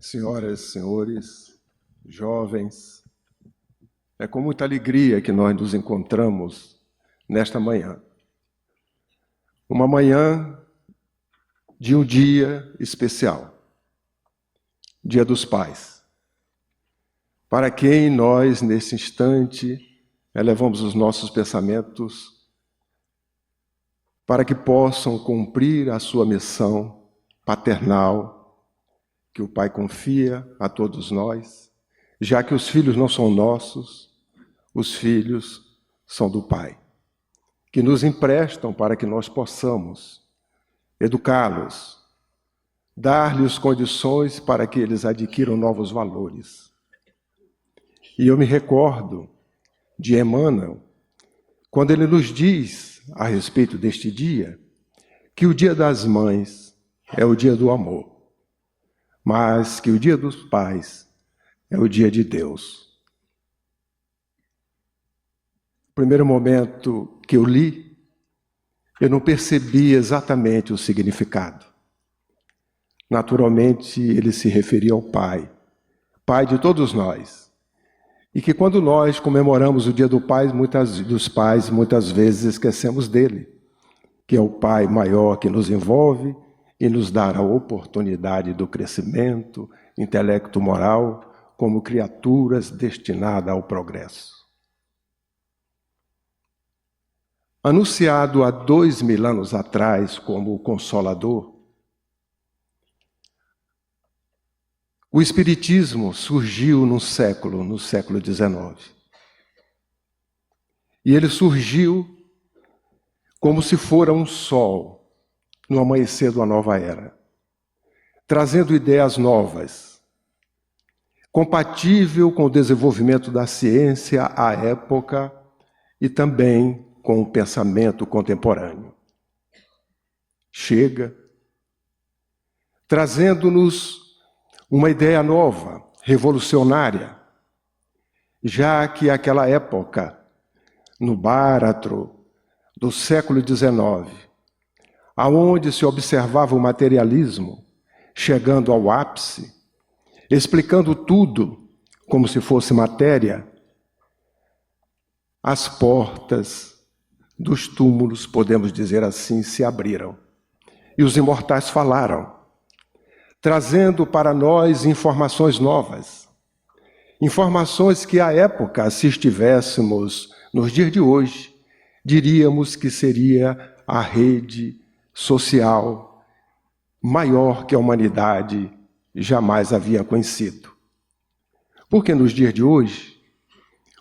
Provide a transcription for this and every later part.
Senhoras, senhores, jovens, é com muita alegria que nós nos encontramos nesta manhã. Uma manhã de um dia especial, Dia dos Pais, para quem nós, nesse instante, elevamos os nossos pensamentos para que possam cumprir a sua missão paternal, que o Pai confia a todos nós, já que os filhos não são nossos, os filhos são do Pai, que nos emprestam para que nós possamos educá-los, dar-lhes condições para que eles adquiram novos valores. E eu me recordo de Emmanuel, quando ele nos diz a respeito deste dia, que o Dia das Mães é o dia do amor, mas que o Dia dos Pais é o dia de Deus. No primeiro momento que eu li, eu não percebi exatamente o significado. Naturalmente, ele se referia ao Pai, Pai de todos nós. E que quando nós comemoramos o Dia dos Pais, muitas vezes esquecemos dele, que é o Pai maior que nos envolve e nos dá a oportunidade do crescimento intelecto-moral como criaturas destinadas ao progresso. Anunciado há 2000 anos atrás como o Consolador, o Espiritismo surgiu no século XIX. E ele surgiu como se fora um sol no amanhecer de uma nova era, trazendo ideias novas, compatível com o desenvolvimento da ciência à época e também com o pensamento contemporâneo. Chega, trazendo-nos uma ideia nova, revolucionária, já que aquela época, no Báratro do século XIX, aonde se observava o materialismo, chegando ao ápice, explicando tudo como se fosse matéria, as portas dos túmulos, podemos dizer assim, se abriram. E os imortais falaram, trazendo para nós informações novas. Informações que, à época, se estivéssemos nos dias de hoje, diríamos que seria a rede social maior que a humanidade jamais havia conhecido. Porque nos dias de hoje,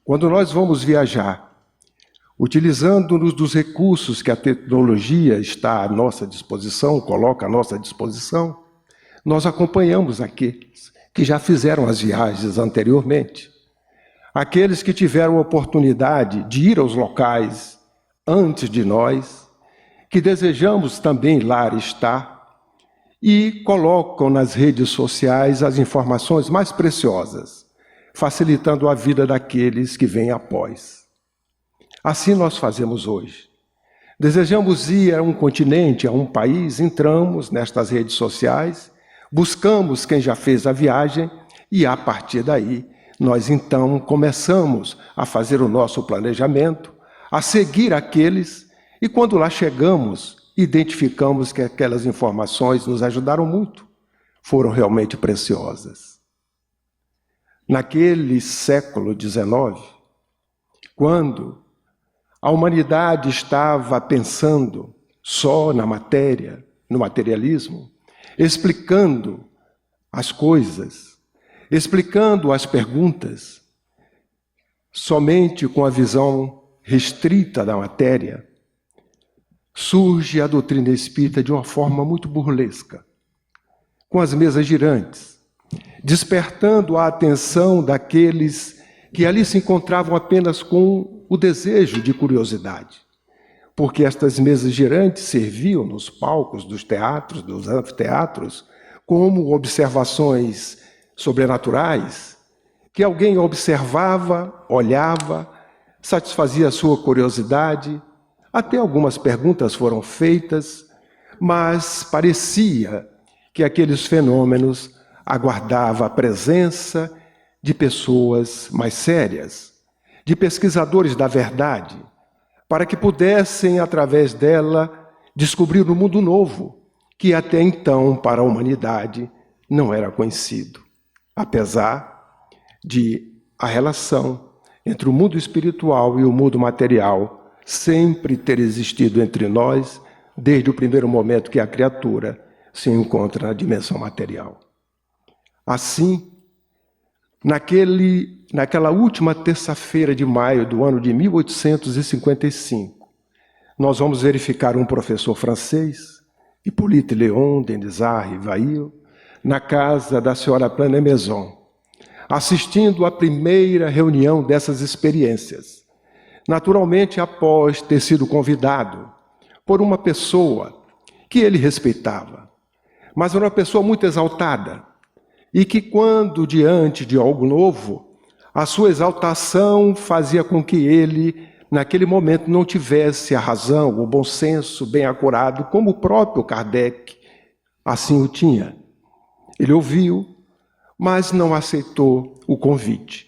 quando nós vamos viajar, utilizando-nos dos recursos que a tecnologia está à nossa disposição, coloca à nossa disposição, nós acompanhamos aqueles que já fizeram as viagens anteriormente, aqueles que tiveram a oportunidade de ir aos locais antes de nós, que desejamos também lá estar, e colocam nas redes sociais as informações mais preciosas, facilitando a vida daqueles que vêm após. Assim nós fazemos hoje. Desejamos ir a um continente, a um país, entramos nestas redes sociais, buscamos quem já fez a viagem e, a partir daí, nós então começamos a fazer o nosso planejamento, a seguir aqueles, e quando lá chegamos, identificamos que aquelas informações nos ajudaram muito, foram realmente preciosas. Naquele século XIX, quando a humanidade estava pensando só na matéria, no materialismo, explicando as coisas, explicando as perguntas, somente com a visão restrita da matéria, surge a doutrina espírita de uma forma muito burlesca, com as mesas girantes, despertando a atenção daqueles que ali se encontravam apenas com o desejo de curiosidade, porque estas mesas girantes serviam nos palcos dos teatros, dos anfiteatros, como observações sobrenaturais, que alguém observava, olhava, satisfazia a sua curiosidade. Até algumas perguntas foram feitas, mas parecia que aqueles fenômenos aguardava a presença de pessoas mais sérias, de pesquisadores da verdade, para que pudessem, através dela, descobrir um mundo novo, que até então, para a humanidade, não era conhecido, apesar de a relação entre o mundo espiritual e o mundo material sempre ter existido entre nós, desde o primeiro momento que a criatura se encontra na dimensão material. Assim, naquela última terça-feira de maio do ano de 1855, nós vamos verificar um professor francês, Hippolyte Léon Denisard Rivail, na casa da senhora Plana Maison, assistindo à primeira reunião dessas experiências, naturalmente após ter sido convidado por uma pessoa que ele respeitava, mas era uma pessoa muito exaltada, e que quando diante de algo novo, a sua exaltação fazia com que ele, naquele momento, não tivesse a razão, o bom senso bem acurado, como o próprio Kardec assim o tinha. Ele ouviu, mas não aceitou o convite.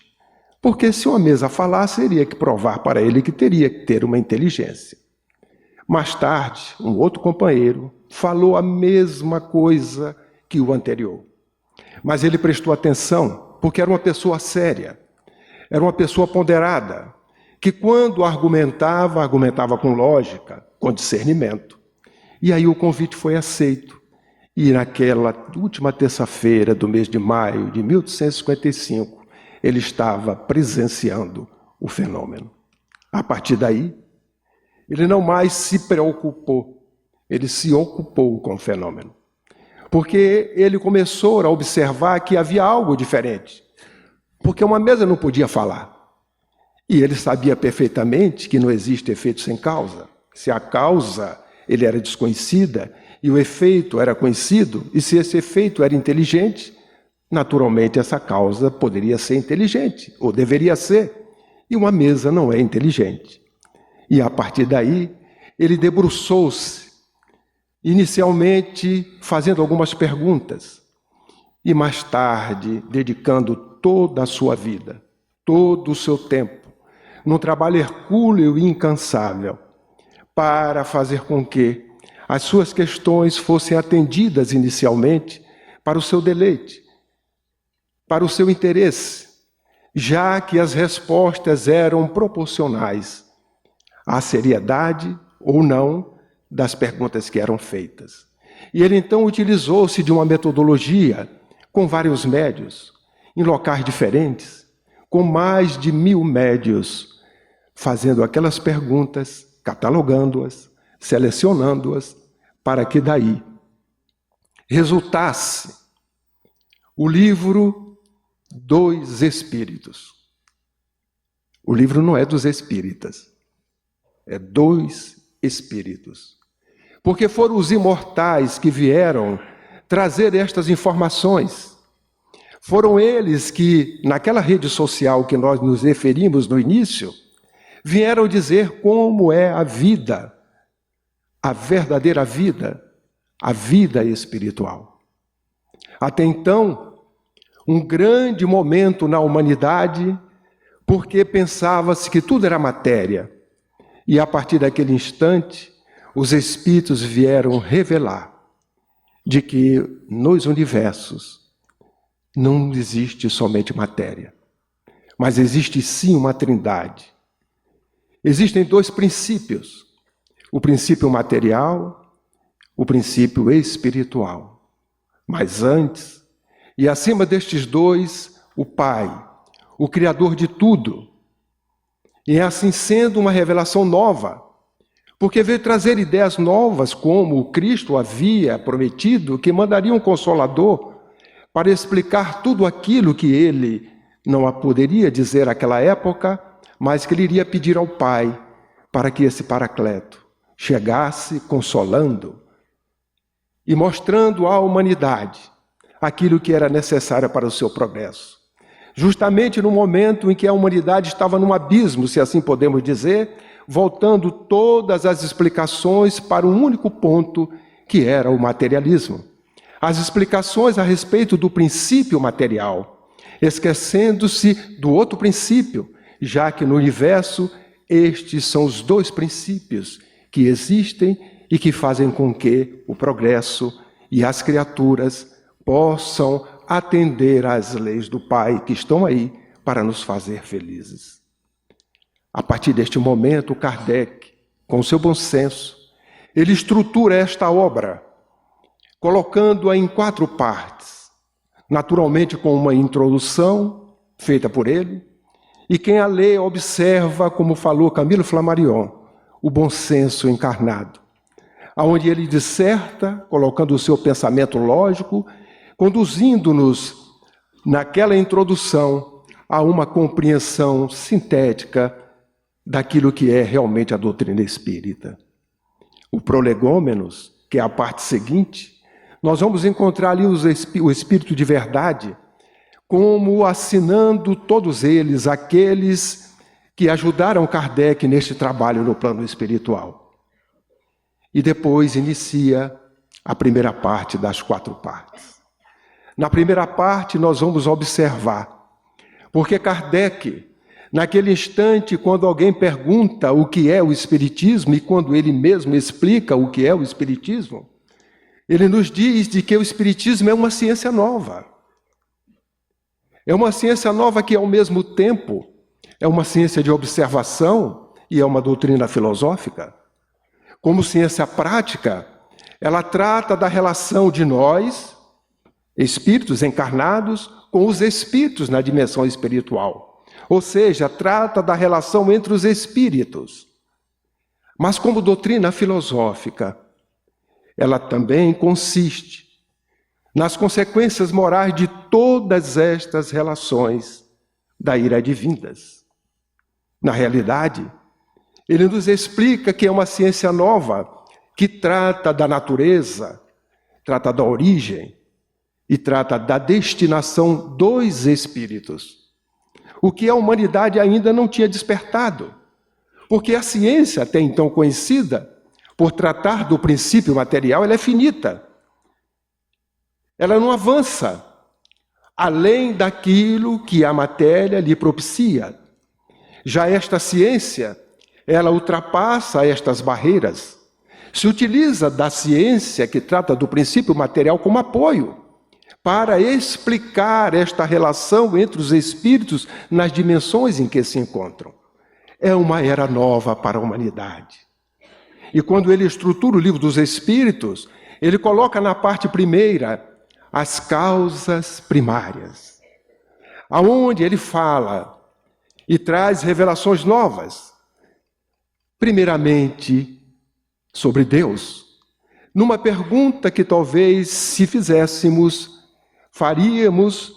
Porque se uma mesa falasse, teria que provar para ele que teria que ter uma inteligência. Mais tarde, um outro companheiro falou a mesma coisa que o anterior. Mas ele prestou atenção, porque era uma pessoa séria, era uma pessoa ponderada, que quando argumentava com lógica, com discernimento. E aí o convite foi aceito. E naquela última terça-feira do mês de maio de 1855, ele estava presenciando o fenômeno. A partir daí, ele não mais se preocupou, ele se ocupou com o fenômeno. Porque ele começou a observar que havia algo diferente. Porque uma mesa não podia falar. E ele sabia perfeitamente que não existe efeito sem causa. Se a causa ele era desconhecida e o efeito era conhecido, e se esse efeito era inteligente, naturalmente essa causa poderia ser inteligente, ou deveria ser. E uma mesa não é inteligente. E a partir daí, ele debruçou-se, inicialmente fazendo algumas perguntas, e mais tarde dedicando toda a sua vida, todo o seu tempo, num trabalho hercúleo e incansável, para fazer com que as suas questões fossem atendidas inicialmente para o seu deleite, para o seu interesse, já que as respostas eram proporcionais à seriedade ou não das perguntas que eram feitas. E ele então utilizou-se de uma metodologia com vários médios, em locais diferentes, com mais de 1000 médios, fazendo aquelas perguntas, catalogando-as, selecionando-as, para que daí resultasse o livro dos Espíritos. O livro não é dos espíritas, é dos Espíritos. Porque foram os imortais que vieram trazer estas informações. Foram eles que, naquela rede social que nós nos referimos no início, vieram dizer como é a vida, a verdadeira vida, a vida espiritual. Até então, um grande momento na humanidade, porque pensava-se que tudo era matéria. E a partir daquele instante, os Espíritos vieram revelar de que nos universos não existe somente matéria, mas existe sim uma trindade. Existem 2 princípios, o princípio material, o princípio espiritual. Mas antes, e acima destes 2, o Pai, o Criador de tudo. E é assim sendo uma revelação nova, porque veio trazer ideias novas, como o Cristo havia prometido, que mandaria um Consolador para explicar tudo aquilo que ele não poderia dizer naquela época, mas que ele iria pedir ao Pai para que esse Paracleto chegasse consolando e mostrando à humanidade aquilo que era necessário para o seu progresso. Justamente no momento em que a humanidade estava num abismo, se assim podemos dizer, voltando todas as explicações para um único ponto, que era o materialismo. as explicações a respeito do princípio material, esquecendo-se do outro princípio, já que no universo estes são os dois princípios que existem e que fazem com que o progresso e as criaturas possam atender às leis do Pai que estão aí para nos fazer felizes. A partir deste momento, Kardec, com seu bom senso, ele estrutura esta obra, colocando-a em 4 partes, naturalmente com uma introdução feita por ele, e quem a lê observa, como falou Camilo Flammarion, o bom senso encarnado, aonde ele disserta, colocando o seu pensamento lógico, conduzindo-nos naquela introdução a uma compreensão sintética daquilo que é realmente a doutrina espírita. O prolegômenos, que é a parte seguinte, nós vamos encontrar ali o Espírito de Verdade, como assinando todos eles, aqueles que ajudaram Kardec neste trabalho no plano espiritual. E depois inicia a primeira parte das 4 partes. Na primeira parte nós vamos observar, porque Kardec, naquele instante, quando alguém pergunta o que é o Espiritismo, e quando ele mesmo explica o que é o Espiritismo, ele nos diz de que o Espiritismo é uma ciência nova. É uma ciência nova que, ao mesmo tempo, é uma ciência de observação e é uma doutrina filosófica. Como ciência prática, ela trata da relação de nós, espíritos encarnados, com os espíritos na dimensão espiritual. Ou seja, trata da relação entre os espíritos. Mas como doutrina filosófica, ela também consiste nas consequências morais de todas estas relações da ira advindas. Na realidade, ele nos explica que é uma ciência nova que trata da natureza, trata da origem e trata da destinação dos espíritos, o que a humanidade ainda não tinha despertado, porque a ciência, até então conhecida, por tratar do princípio material, ela é finita. Ela não avança além daquilo que a matéria lhe propicia. Já esta ciência, ela ultrapassa estas barreiras, se utiliza da ciência que trata do princípio material como apoio para explicar esta relação entre os espíritos nas dimensões em que se encontram. É uma era nova para a humanidade. E quando ele estrutura o livro dos Espíritos, ele coloca na parte primeira as causas primárias, aonde ele fala e traz revelações novas, primeiramente sobre Deus, numa pergunta que talvez, se fizéssemos, faríamos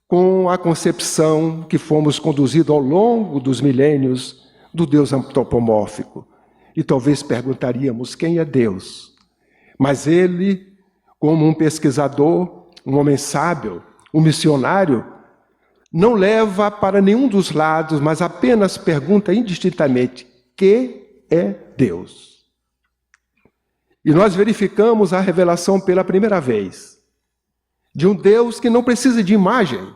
com a concepção que fomos conduzidos ao longo dos milênios do Deus antropomórfico. E talvez perguntaríamos quem é Deus. Mas ele, como um pesquisador, um homem sábio, um missionário, não leva para nenhum dos lados, mas apenas pergunta indistintamente: que é Deus? E nós verificamos a revelação pela primeira vez de um Deus que não precisa de imagem,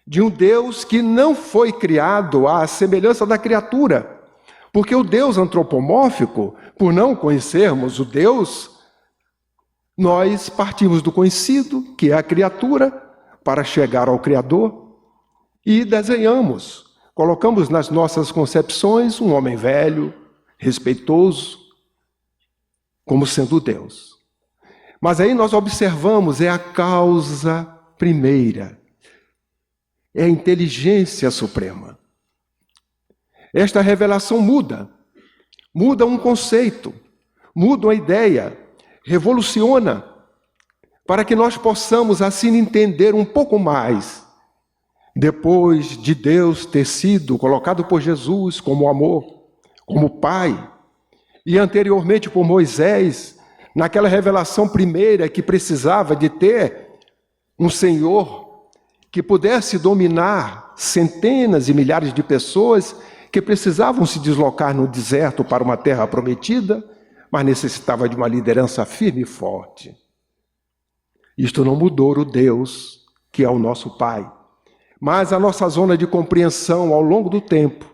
de um Deus que não foi criado à semelhança da criatura, porque o Deus antropomórfico, por não conhecermos o Deus, nós partimos do conhecido, que é a criatura, para chegar ao Criador, e desenhamos, colocamos nas nossas concepções um homem velho, respeitoso, como sendo Deus. Mas aí nós observamos, é a causa primeira, é a inteligência suprema. Esta revelação muda um conceito, muda uma ideia, revoluciona, para que nós possamos assim entender um pouco mais, depois de Deus ter sido colocado por Jesus como amor, como Pai, e anteriormente por Moisés, naquela revelação primeira que precisava de ter um Senhor que pudesse dominar centenas e milhares de pessoas que precisavam se deslocar no deserto para uma terra prometida, mas necessitava de uma liderança firme e forte. Isto não mudou o Deus que é o nosso Pai, mas a nossa zona de compreensão ao longo do tempo,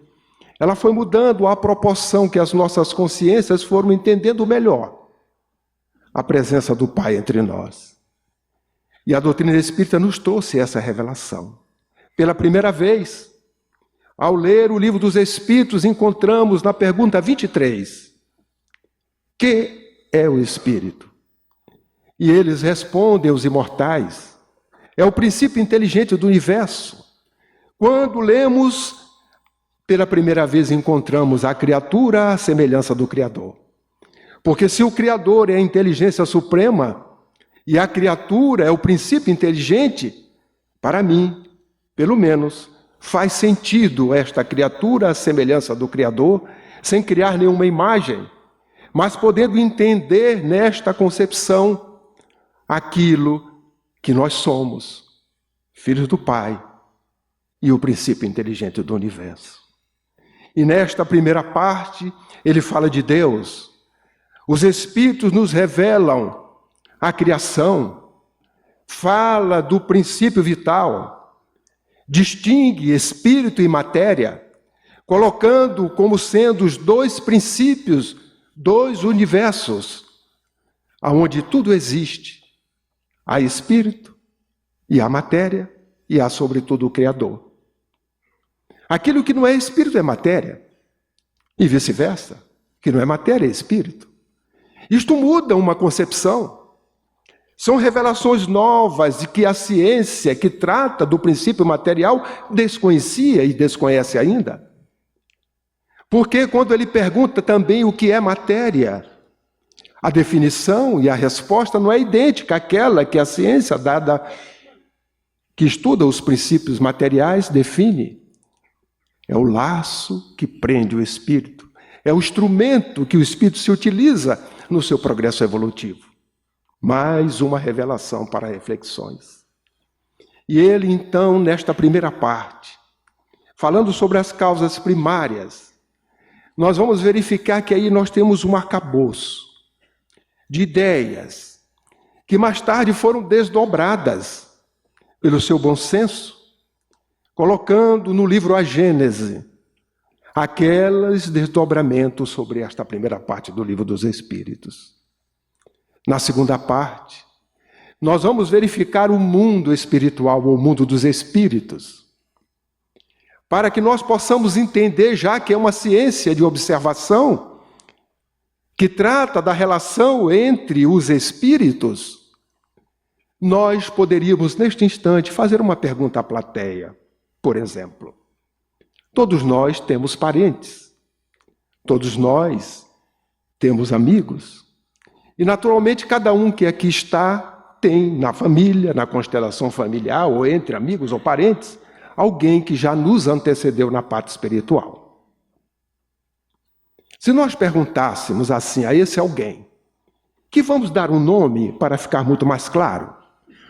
ela foi mudando à proporção que as nossas consciências foram entendendo melhor a presença do Pai entre nós. E a doutrina espírita nos trouxe essa revelação. Pela primeira vez, ao ler o Livro dos Espíritos, encontramos na pergunta 23, que é o Espírito? E eles respondem, os imortais, é o princípio inteligente do universo. Quando lemos, pela primeira vez encontramos a criatura à semelhança do Criador. Porque se o Criador é a inteligência suprema e a criatura é o princípio inteligente, para mim, pelo menos, faz sentido esta criatura à semelhança do Criador, sem criar nenhuma imagem, mas podendo entender nesta concepção aquilo que nós somos, filhos do Pai e o princípio inteligente do universo. E nesta primeira parte, ele fala de Deus. Os Espíritos nos revelam a criação, fala do princípio vital, distingue espírito e matéria, colocando como sendo os dois princípios, dois universos, aonde tudo existe. Há espírito e há matéria e há sobretudo o Criador. Aquilo que não é espírito é matéria e vice-versa, que não é matéria é espírito. Isto muda uma concepção. São revelações novas de que a ciência que trata do princípio material desconhecia e desconhece ainda. Porque quando ele pergunta também o que é matéria, a definição e a resposta não é idêntica àquela que a ciência dada, que estuda os princípios materiais, define. É o laço que prende o espírito. É o instrumento que o espírito se utiliza no seu progresso evolutivo. Mais uma revelação para reflexões. E ele, então, nesta primeira parte, falando sobre as causas primárias, nós vamos verificar que aí nós temos um arcabouço de ideias que mais tarde foram desdobradas pelo seu bom senso, colocando no livro A Gênese aqueles desdobramentos sobre esta primeira parte do Livro dos Espíritos. Na segunda parte, nós vamos verificar o mundo espiritual, o mundo dos espíritos, para que nós possamos entender, já que é uma ciência de observação, que trata da relação entre os espíritos, nós poderíamos, neste instante, fazer uma pergunta à plateia. Por exemplo, todos nós temos parentes, todos nós temos amigos, e naturalmente cada um que aqui está tem na família, na constelação familiar, ou entre amigos ou parentes, alguém que já nos antecedeu na parte espiritual. Se nós perguntássemos assim a esse alguém, que vamos dar um nome para ficar muito mais claro,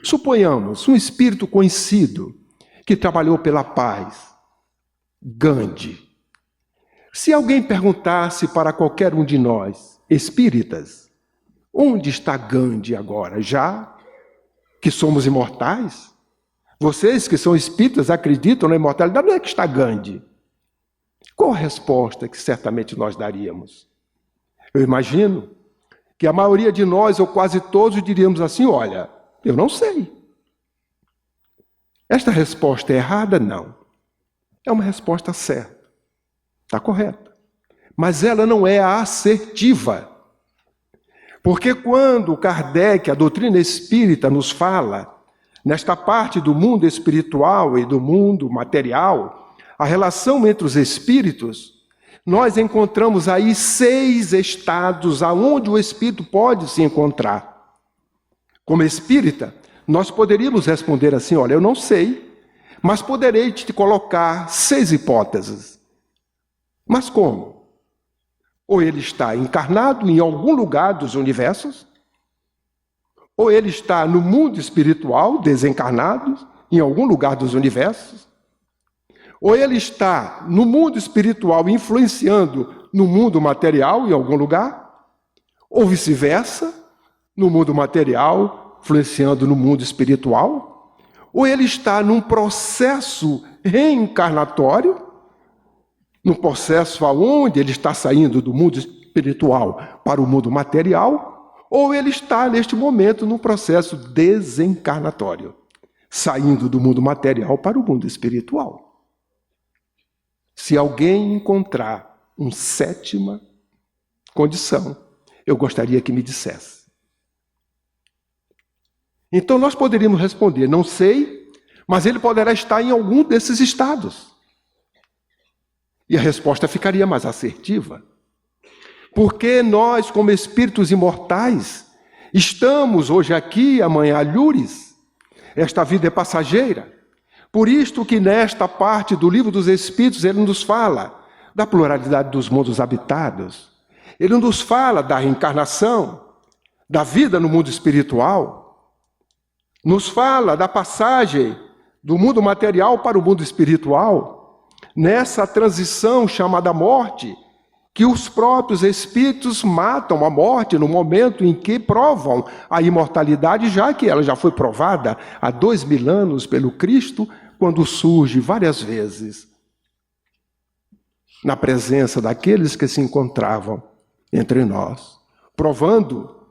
suponhamos um espírito conhecido que trabalhou pela paz, Gandhi. Se alguém perguntasse para qualquer um de nós, espíritas, onde está Gandhi agora? Já que somos imortais? Vocês que são espíritas acreditam na imortalidade, onde é que está Gandhi? Qual a resposta que certamente nós daríamos? Eu imagino que a maioria de nós, ou quase todos, diríamos assim, olha, eu não sei. Esta resposta é errada? Não. É uma resposta certa. Está correta. Mas ela não é assertiva. Porque quando Kardec, a doutrina espírita, nos fala, nesta parte do mundo espiritual e do mundo material, a relação entre os espíritos, nós encontramos aí 6 estados aonde o espírito pode se encontrar. Como espírita, nós poderíamos responder assim, olha, eu não sei, mas poderei te colocar 6 hipóteses. Mas como? Ou ele está encarnado em algum lugar dos universos, ou ele está no mundo espiritual, desencarnado, em algum lugar dos universos, ou ele está no mundo espiritual influenciando no mundo material em algum lugar, ou vice-versa, no mundo material influenciando no mundo espiritual, ou ele está num processo reencarnatório, num processo onde ele está saindo do mundo espiritual para o mundo material, ou ele está, neste momento, num processo desencarnatório, saindo do mundo material para o mundo espiritual. Se alguém encontrar uma sétima condição, eu gostaria que me dissesse. Então nós poderíamos responder, não sei, mas ele poderá estar em algum desses estados. E a resposta ficaria mais assertiva. Porque nós, como espíritos imortais, estamos hoje aqui, amanhã alhures. Esta vida é passageira. Por isto que nesta parte do Livro dos Espíritos ele nos fala da pluralidade dos mundos habitados. Ele nos fala da reencarnação, da vida no mundo espiritual. Nos fala da passagem do mundo material para o mundo espiritual. Nessa transição chamada morte, que os próprios espíritos matam a morte no momento em que provam a imortalidade, já que ela já foi provada há 2000 anos pelo Cristo, quando surge várias vezes na presença daqueles que se encontravam entre nós, provando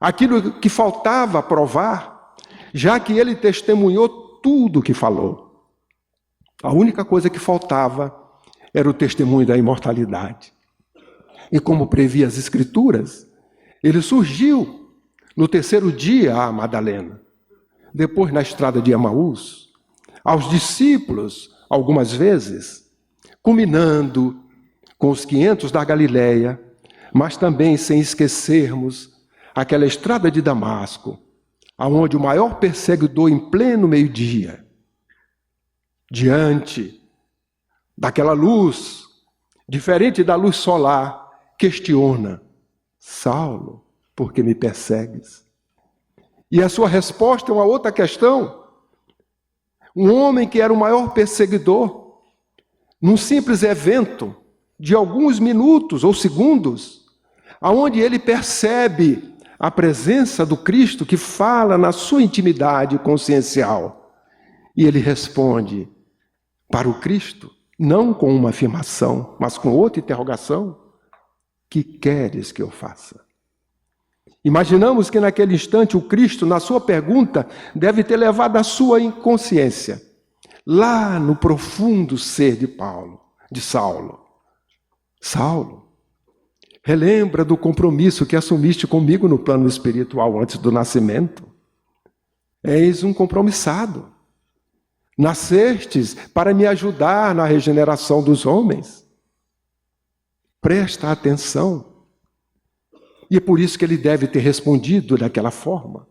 aquilo que faltava provar, já que ele testemunhou tudo o que falou. A única coisa que faltava era o testemunho da imortalidade. E como previa as Escrituras, ele surgiu no 3º dia a Madalena, depois na estrada de Emaús, aos discípulos, algumas vezes, culminando com os 500 da Galileia, mas também sem esquecermos aquela estrada de Damasco, aonde o maior perseguidor em pleno meio-dia, diante daquela luz, diferente da luz solar, questiona: Saulo, por que me persegues? E a sua resposta é uma outra questão. Um homem que era o maior perseguidor, num simples evento de alguns minutos ou segundos, aonde ele percebe a presença do Cristo que fala na sua intimidade consciencial. E ele responde para o Cristo, não com uma afirmação, mas com outra interrogação: que queres que eu faça? Imaginamos que naquele instante o Cristo, na sua pergunta, deve ter levado a sua inconsciência lá no profundo ser de Saulo. Saulo, relembra do compromisso que assumiste comigo no plano espiritual antes do nascimento. És um compromissado. Nascestes para me ajudar na regeneração dos homens. Presta atenção. E é por isso que ele deve ter respondido daquela forma.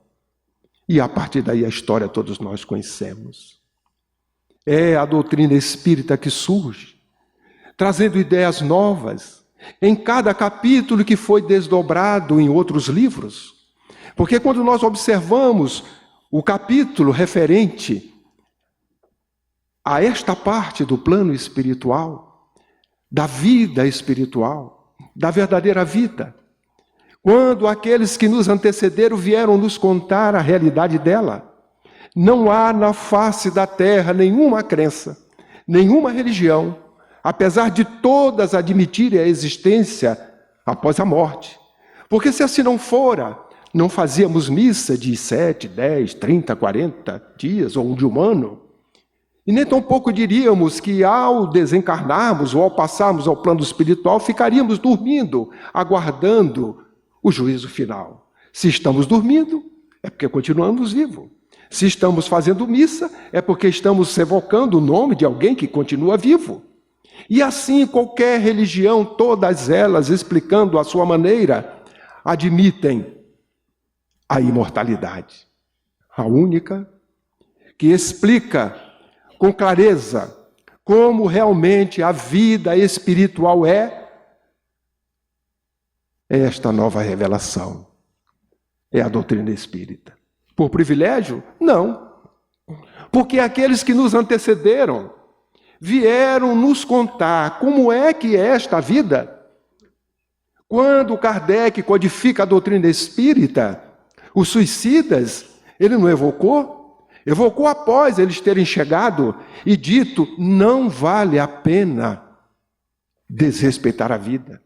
E a partir daí a história todos nós conhecemos. É a doutrina espírita que surge, trazendo ideias novas, em cada capítulo que foi desdobrado em outros livros. Porque quando nós observamos o capítulo referente a esta parte do plano espiritual, da vida espiritual, da verdadeira vida, quando aqueles que nos antecederam vieram nos contar a realidade dela, não há na face da terra nenhuma crença, nenhuma religião, apesar de todas admitirem a existência após a morte. Porque se assim não fora, não fazíamos missa de 7, 10, 30, 40 dias ou de um ano. E nem tampouco diríamos que ao desencarnarmos ou ao passarmos ao plano espiritual, ficaríamos dormindo, aguardando o juízo final. Se estamos dormindo, é porque continuamos vivos. Se estamos fazendo missa, é porque estamos evocando o nome de alguém que continua vivo. E assim, qualquer religião, todas elas, explicando a sua maneira, admitem a imortalidade. A única que explica com clareza como realmente a vida espiritual é esta nova revelação. É a doutrina espírita. Por privilégio? Não. Porque aqueles que nos antecederam vieram nos contar como é que é esta vida. Quando Kardec codifica a doutrina espírita, Os suicidas, ele não evocou? Evocou após eles terem chegado e dito: não vale a pena desrespeitar a vida.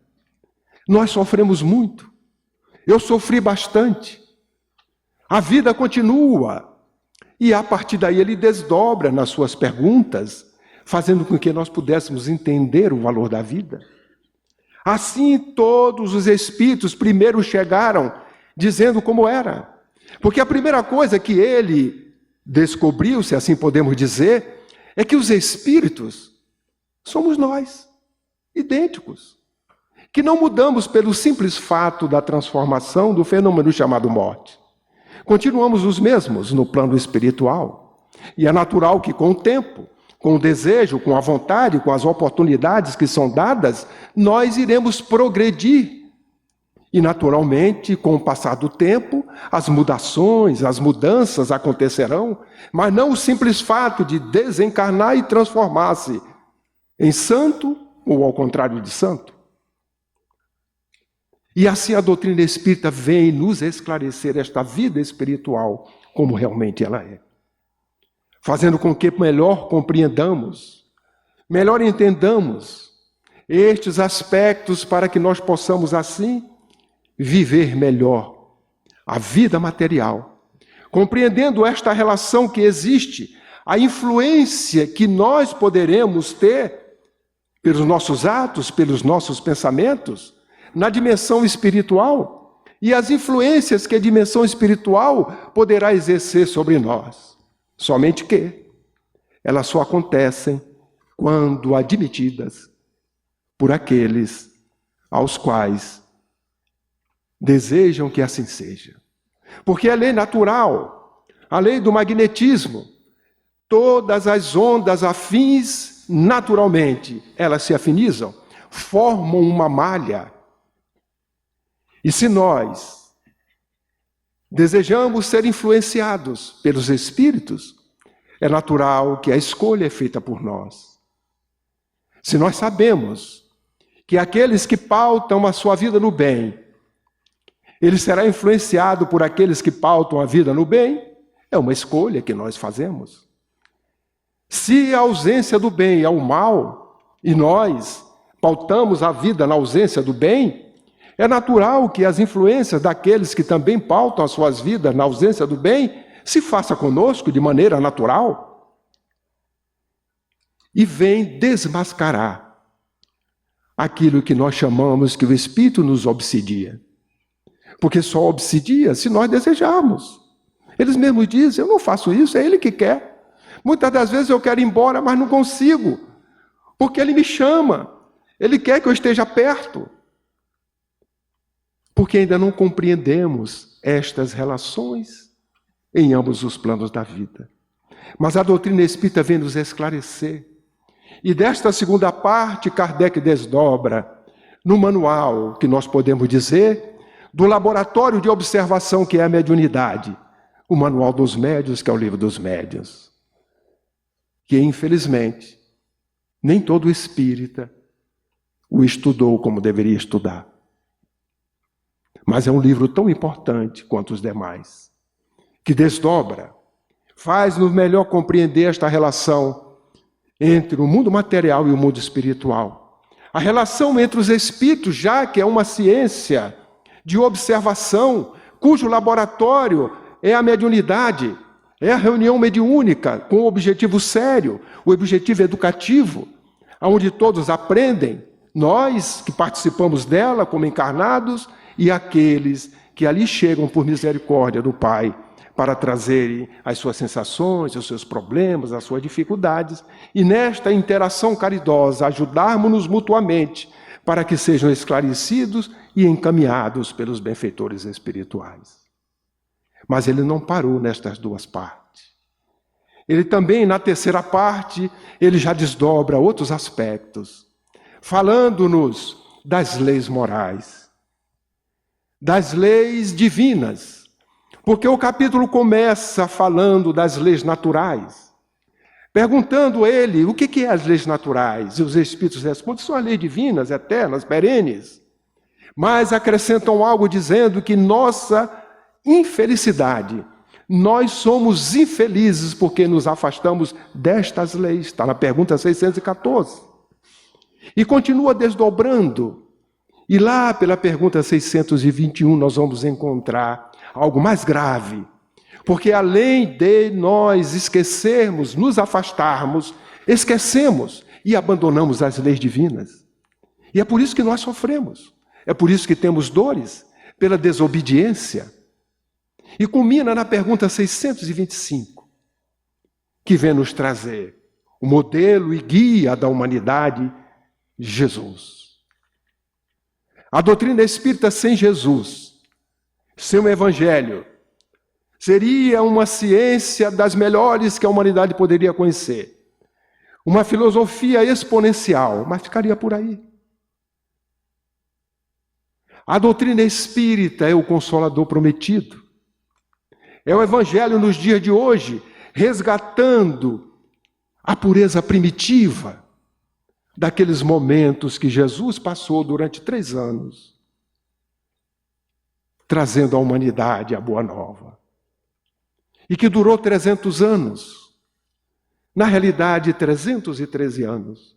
Nós sofremos muito. Eu sofri bastante. A vida continua. E a partir daí ele desdobra nas suas perguntas, fazendo com que nós pudéssemos entender o valor da vida. Assim todos os espíritos primeiro chegaram dizendo como era. Porque a primeira coisa que ele descobriu, se assim podemos dizer, é que os espíritos somos nós, idênticos. Que não mudamos pelo simples fato da transformação do fenômeno chamado morte. Continuamos os mesmos no plano espiritual. E é natural que com o tempo, com o desejo, com a vontade, com as oportunidades que são dadas, nós iremos progredir. E naturalmente, com o passar do tempo, as mudanças acontecerão, mas não o simples fato de desencarnar e transformar-se em santo ou ao contrário de santo. E assim a doutrina espírita vem nos esclarecer esta vida espiritual como realmente ela é. Fazendo com que melhor compreendamos, melhor entendamos estes aspectos para que nós possamos assim viver melhor a vida material. Compreendendo esta relação que existe, a influência que nós poderemos ter pelos nossos atos, pelos nossos pensamentos, na dimensão espiritual, e as influências que a dimensão espiritual poderá exercer sobre nós. Somente que elas só acontecem quando admitidas por aqueles aos quais desejam que assim seja. Porque a lei natural, a lei do magnetismo, todas as ondas afins, naturalmente, elas se afinizam, formam uma malha. E se nós desejamos ser influenciados pelos espíritos, é natural que a escolha é feita por nós. Se nós sabemos que aqueles que pautam a sua vida no bem, ele será influenciado por aqueles que pautam a vida no bem, é uma escolha que nós fazemos. Se a ausência do bem é o mal, e nós pautamos a vida na ausência do bem, é natural que as influências daqueles que também pautam as suas vidas na ausência do bem se faça conosco de maneira natural. E vem desmascarar aquilo que nós chamamos que o Espírito nos obsidia. Porque só obsidia se nós desejarmos. Eles mesmos dizem: eu não faço isso, é ele que quer. Muitas das vezes eu quero ir embora, mas não consigo. Porque ele me chama. Ele quer que eu esteja perto. Porque ainda não compreendemos estas relações em ambos os planos da vida. Mas a doutrina espírita vem nos esclarecer. E desta segunda parte, Kardec desdobra no manual, que nós podemos dizer, do laboratório de observação que é a mediunidade, o Manual dos Médiuns, que é o Livro dos Médiuns. Que, infelizmente, nem todo espírita o estudou como deveria estudar. Mas é um livro tão importante quanto os demais, que desdobra, faz-nos melhor compreender esta relação entre o mundo material e o mundo espiritual. A relação entre os espíritos, já que é uma ciência de observação, cujo laboratório é a mediunidade, é a reunião mediúnica com o objetivo sério, o objetivo educativo, onde todos aprendem, nós que participamos dela como encarnados, e aqueles que ali chegam por misericórdia do Pai para trazerem as suas sensações, os seus problemas, as suas dificuldades, e nesta interação caridosa ajudarmos-nos mutuamente para que sejam esclarecidos e encaminhados pelos benfeitores espirituais. Mas ele não parou nestas duas partes. Ele também, na terceira parte, ele já desdobra outros aspectos, falando-nos das leis morais, das leis divinas, porque o capítulo começa falando das leis naturais, perguntando ele o que é as leis naturais, e os espíritos respondem: são as leis divinas, eternas, perenes, mas acrescentam algo dizendo que nossa infelicidade. Nós somos infelizes porque nos afastamos destas leis. Está na pergunta 614. E continua desdobrando. E lá pela pergunta 621 nós vamos encontrar algo mais grave. Porque além de nós esquecermos, nos afastarmos, esquecemos e abandonamos as leis divinas. E é por isso que nós sofremos. É por isso que temos dores, pela desobediência. E culmina na pergunta 625, que vem nos trazer o modelo e guia da humanidade, Jesus. A doutrina espírita sem Jesus, sem o Evangelho, seria uma ciência das melhores que a humanidade poderia conhecer. Uma filosofia exponencial, mas ficaria por aí. A doutrina espírita é o Consolador prometido. É o Evangelho nos dias de hoje, resgatando a pureza primitiva daqueles momentos que Jesus passou durante 3 anos, trazendo à humanidade a boa nova. E que durou 300 anos. Na realidade, 313 anos.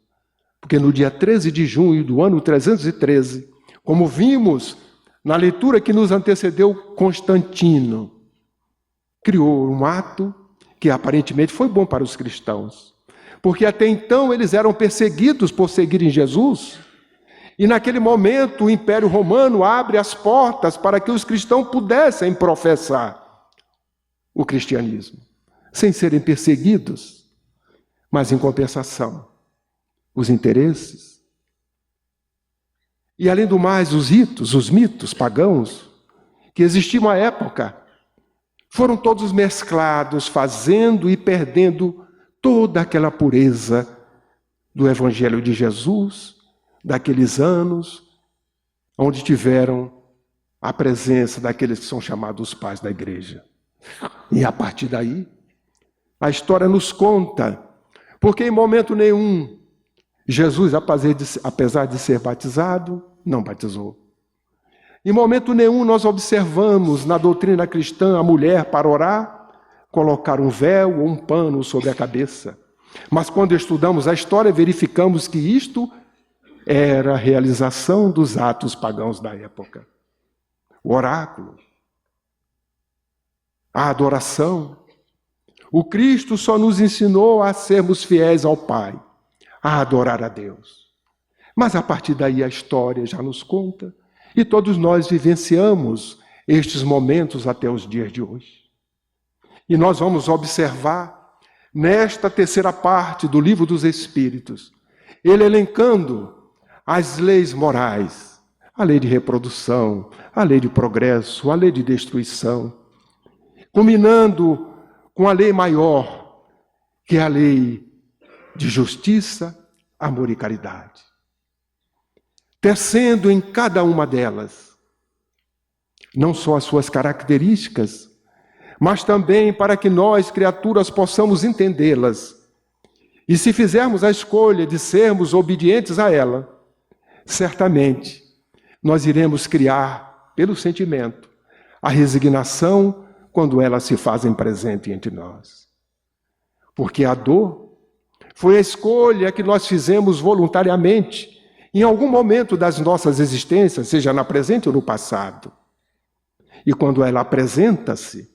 Porque no dia 13 de junho do ano 313, como vimos na leitura que nos antecedeu, Constantino criou um ato que aparentemente foi bom para os cristãos. Porque até então eles eram perseguidos por seguirem Jesus. E naquele momento o Império Romano abre as portas para que os cristãos pudessem professar o cristianismo, sem serem perseguidos. Mas em compensação, os interesses. E além do mais, os ritos, os mitos pagãos, que existiam à época, foram todos mesclados, fazendo e perdendo toda aquela pureza do Evangelho de Jesus, daqueles anos, onde tiveram a presença daqueles que são chamados pais da igreja. E a partir daí, a história nos conta, porque em momento nenhum, Jesus, apesar de ser batizado, não batizou. Em momento nenhum nós observamos na doutrina cristã a mulher, para orar, colocar um véu ou um pano sobre a cabeça. Mas quando estudamos a história, verificamos que isto era a realização dos atos pagãos da época. O oráculo, a adoração. O Cristo só nos ensinou a sermos fiéis ao Pai, a adorar a Deus. Mas a partir daí a história já nos conta, e todos nós vivenciamos estes momentos até os dias de hoje. E nós vamos observar, nesta terceira parte do Livro dos Espíritos, ele elencando as leis morais, a lei de reprodução, a lei de progresso, a lei de destruição, culminando com a lei maior, que é a lei de justiça, amor e caridade. Tecendo em cada uma delas, não só as suas características, mas também para que nós, criaturas, possamos entendê-las. E se fizermos a escolha de sermos obedientes a ela, certamente nós iremos criar, pelo sentimento, a resignação quando elas se fazem presente entre nós. Porque a dor foi a escolha que nós fizemos voluntariamente, em algum momento das nossas existências, seja na presente ou no passado. E quando ela apresenta-se,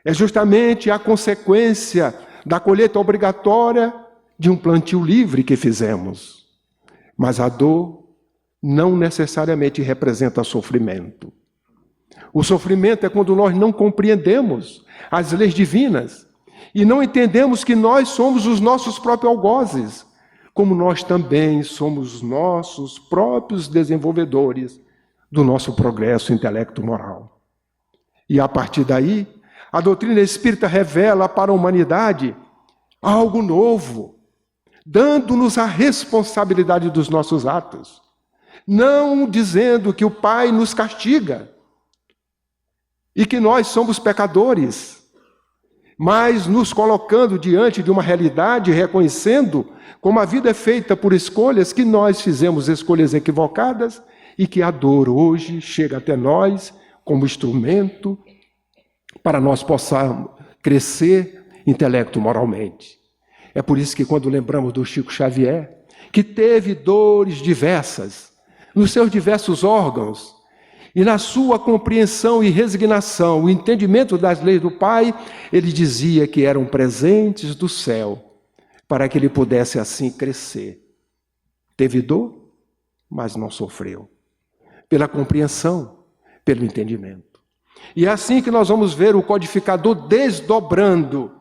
é justamente a consequência da colheita obrigatória de um plantio livre que fizemos. Mas a dor não necessariamente representa sofrimento. O sofrimento é quando nós não compreendemos as leis divinas e não entendemos que nós somos os nossos próprios algozes, como nós também somos os nossos próprios desenvolvedores do nosso progresso intelecto-moral. E a partir daí, a doutrina espírita revela para a humanidade algo novo, dando-nos a responsabilidade dos nossos atos. Não dizendo que o Pai nos castiga e que nós somos pecadores, mas nos colocando diante de uma realidade, reconhecendo como a vida é feita por escolhas, que nós fizemos escolhas equivocadas e que a dor hoje chega até nós como instrumento para nós possamos crescer intelecto moralmente. É por isso que quando lembramos do Chico Xavier, que teve dores diversas nos seus diversos órgãos, e na sua compreensão e resignação, o entendimento das leis do Pai, ele dizia que eram presentes do céu, para que ele pudesse assim crescer. Teve dor, mas não sofreu. Pela compreensão, pelo entendimento. E é assim que nós vamos ver o codificador desdobrando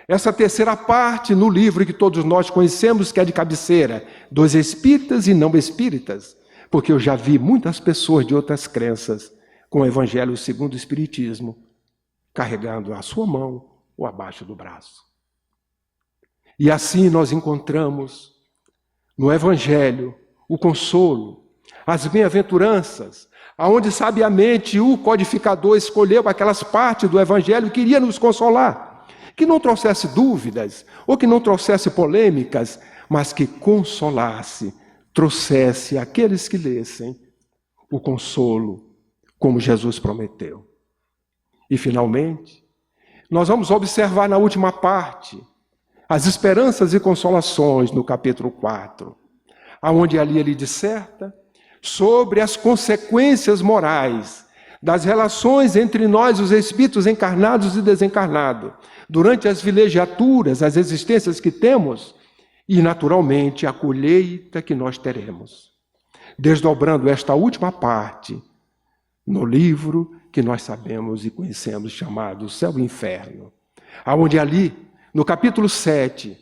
essa terceira parte no livro que todos nós conhecemos, que é de cabeceira, dos espíritas e não espíritas, porque eu já vi muitas pessoas de outras crenças com o Evangelho segundo o Espiritismo, carregando a sua mão ou abaixo do braço. E assim nós encontramos no Evangelho o consolo, as bem-aventuranças, aonde sabiamente o codificador escolheu aquelas partes do Evangelho que iria nos consolar, que não trouxesse dúvidas, ou que não trouxesse polêmicas, mas que consolasse, trouxesse àqueles que lessem o consolo, como Jesus prometeu. E, finalmente, nós vamos observar na última parte as esperanças e consolações no capítulo 4, aonde ali ele disserta sobre as consequências morais das relações entre nós, os espíritos encarnados e desencarnados, durante as vilegiaturas, as existências que temos, e, naturalmente, a colheita que nós teremos. Desdobrando esta última parte no livro que nós sabemos e conhecemos, chamado Céu e Inferno, aonde ali, no capítulo 7,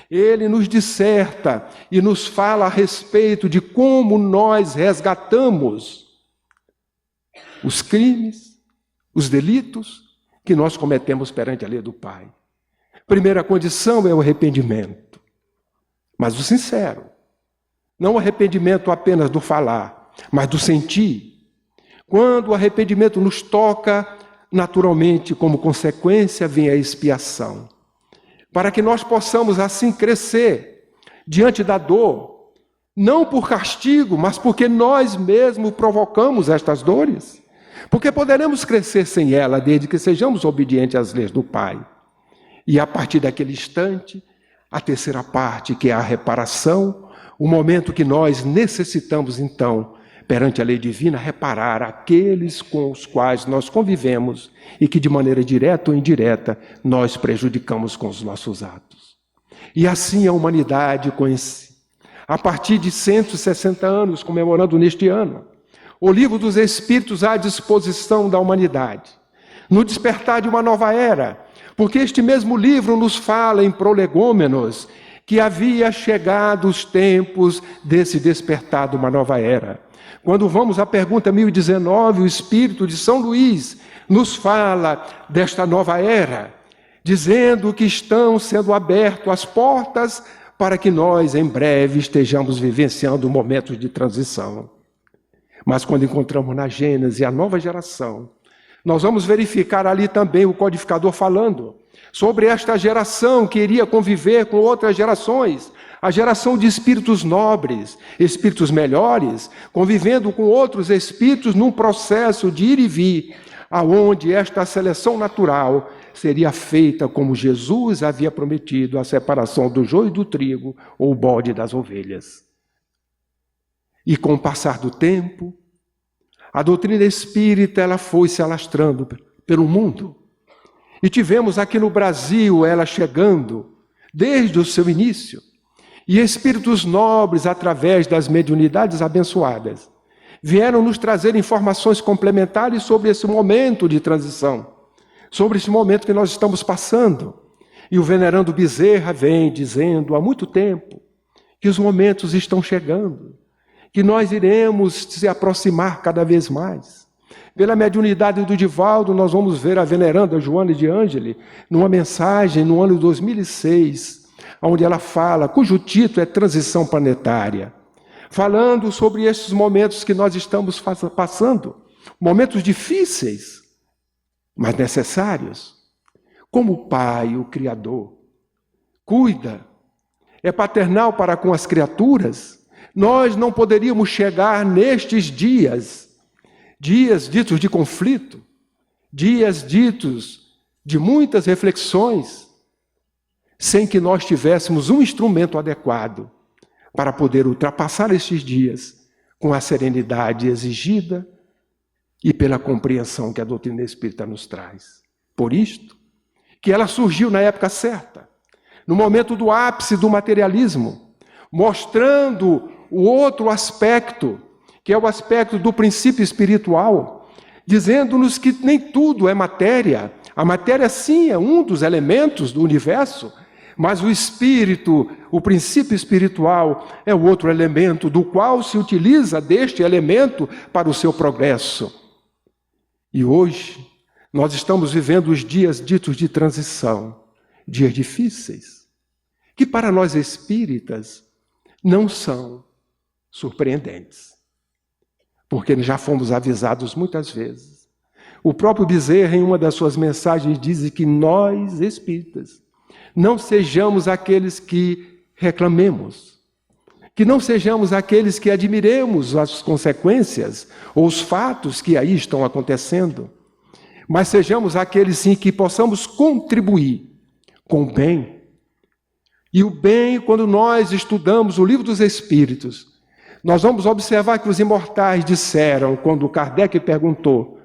ele nos disserta e nos fala a respeito de como nós resgatamos os crimes, os delitos que nós cometemos perante a lei do Pai. Primeira condição é o arrependimento, mas o sincero. Não o arrependimento apenas do falar, mas do sentir. Quando o arrependimento nos toca, naturalmente, como consequência, vem a expiação. Para que nós possamos assim crescer diante da dor, não por castigo, mas porque nós mesmos provocamos estas dores. Porque poderemos crescer sem ela, desde que sejamos obedientes às leis do Pai. E a partir daquele instante, a terceira parte, que é a reparação, o momento que nós necessitamos, então, perante a lei divina, reparar aqueles com os quais nós convivemos e que, de maneira direta ou indireta, nós prejudicamos com os nossos atos. E assim a humanidade conhece, a partir de 160 anos, comemorando neste ano, o livro dos Espíritos à disposição da humanidade, no despertar de uma nova era, porque este mesmo livro nos fala em prolegômenos que havia chegado os tempos desse despertar de uma nova era. Quando vamos à pergunta 1019, o Espírito de São Luís nos fala desta nova era, dizendo que estão sendo abertas as portas para que nós, em breve, estejamos vivenciando momentos de transição. Mas quando encontramos na Gênese a nova geração, nós vamos verificar ali também o codificador falando sobre esta geração que iria conviver com outras gerações, a geração de espíritos nobres, espíritos melhores, convivendo com outros espíritos num processo de ir e vir, aonde esta seleção natural seria feita como Jesus havia prometido, a separação do joio e do trigo, ou o bode das ovelhas. E com o passar do tempo, a doutrina espírita ela foi se alastrando pelo mundo. E tivemos aqui no Brasil ela chegando desde o seu início. E espíritos nobres, através das mediunidades abençoadas, vieram nos trazer informações complementares sobre esse momento de transição, sobre esse momento que nós estamos passando. E o venerando Bezerra vem dizendo há muito tempo que os momentos estão chegando, que nós iremos se aproximar cada vez mais. Pela mediunidade do Divaldo, nós vamos ver a veneranda Joana de Ângeli, numa mensagem no ano 2006, onde ela fala, cujo título é Transição Planetária, falando sobre esses momentos que nós estamos passando, momentos difíceis, mas necessários. Como o Pai, o Criador, cuida, é paternal para com as criaturas, nós não poderíamos chegar nestes dias ditos de conflito, dias ditos de muitas reflexões, sem que nós tivéssemos um instrumento adequado para poder ultrapassar estes dias com a serenidade exigida e pela compreensão que a doutrina espírita nos traz. Por isto, que ela surgiu na época certa, no momento do ápice do materialismo, mostrando o outro aspecto, que é o aspecto do princípio espiritual, dizendo-nos que nem tudo é matéria. A matéria, sim, é um dos elementos do universo, mas o espírito, o princípio espiritual, é o outro elemento do qual se utiliza deste elemento para o seu progresso. E hoje, nós estamos vivendo os dias ditos de transição, dias difíceis, que para nós espíritas não são surpreendentes, porque já fomos avisados muitas vezes. O próprio Bezerra, em uma das suas mensagens, diz que nós, espíritas, não sejamos aqueles que reclamemos, que não sejamos aqueles que admiremos as consequências ou os fatos que aí estão acontecendo, mas sejamos aqueles, sim, que possamos contribuir com o bem. E o bem, quando nós estudamos o Livro dos Espíritos, nós vamos observar que os imortais disseram, quando Kardec perguntou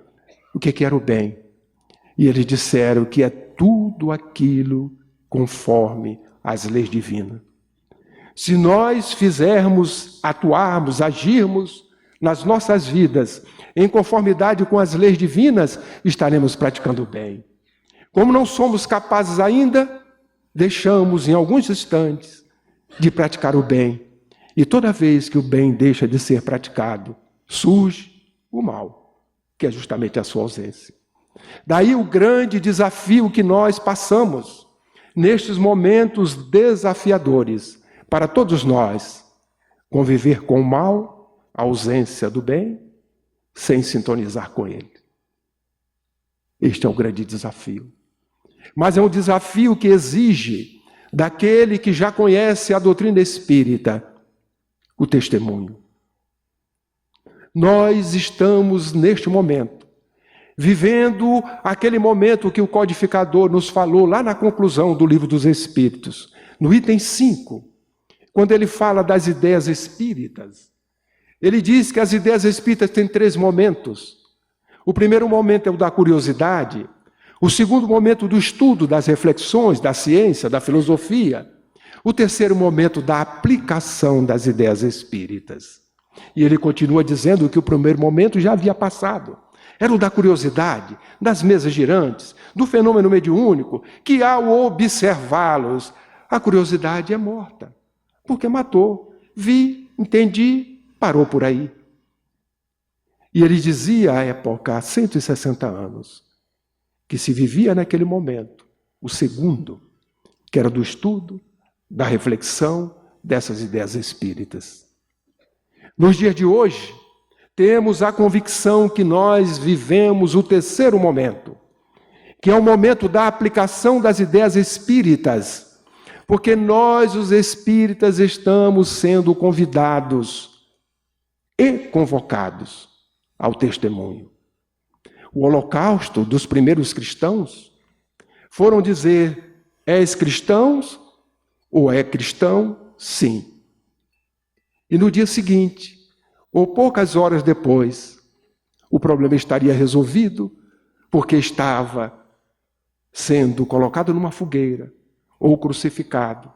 o que era o bem, e eles disseram que é tudo aquilo conforme as leis divinas. Se nós fizermos, atuarmos, agirmos nas nossas vidas em conformidade com as leis divinas, estaremos praticando o bem. Como não somos capazes ainda, deixamos em alguns instantes de praticar o bem. E toda vez que o bem deixa de ser praticado, surge o mal, que é justamente a sua ausência. Daí o grande desafio que nós passamos nestes momentos desafiadores para todos nós, conviver com o mal, a ausência do bem, sem sintonizar com ele. Este é o grande desafio. Mas é um desafio que exige daquele que já conhece a doutrina espírita o testemunho. Nós estamos, neste momento, vivendo aquele momento que o codificador nos falou lá na conclusão do Livro dos Espíritos, no item 5, quando ele fala das ideias espíritas. Ele diz que as ideias espíritas têm 3 momentos. O primeiro momento é o da curiosidade, o segundo momento do estudo, das reflexões, da ciência, da filosofia, o terceiro momento da aplicação das ideias espíritas. E ele continua dizendo que o primeiro momento já havia passado. Era o da curiosidade, das mesas girantes, do fenômeno mediúnico, que ao observá-los, a curiosidade é morta, porque matou. Vi, entendi, parou por aí. E ele dizia à época, há 160 anos, que se vivia naquele momento, o segundo, que era do estudo, da reflexão dessas ideias espíritas. Nos dias de hoje, temos a convicção que nós vivemos o terceiro momento, que é o momento da aplicação das ideias espíritas, porque nós, os espíritas, estamos sendo convidados e convocados ao testemunho. O holocausto dos primeiros cristãos foram dizer: és cristãos ou é cristão? Sim. E no dia seguinte, ou poucas horas depois, o problema estaria resolvido, porque estava sendo colocado numa fogueira, ou crucificado,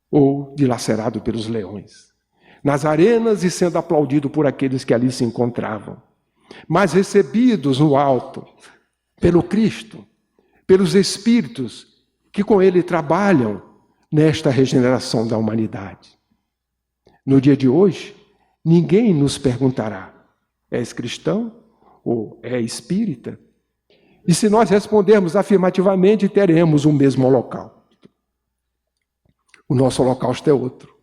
ou dilacerado pelos leões, nas arenas e sendo aplaudido por aqueles que ali se encontravam, mas recebidos no alto pelo Cristo, pelos Espíritos que com Ele trabalham nesta regeneração da humanidade. No dia de hoje, ninguém nos perguntará: és cristão ou é espírita? E se nós respondermos afirmativamente, teremos o mesmo holocausto. O nosso holocausto é outro.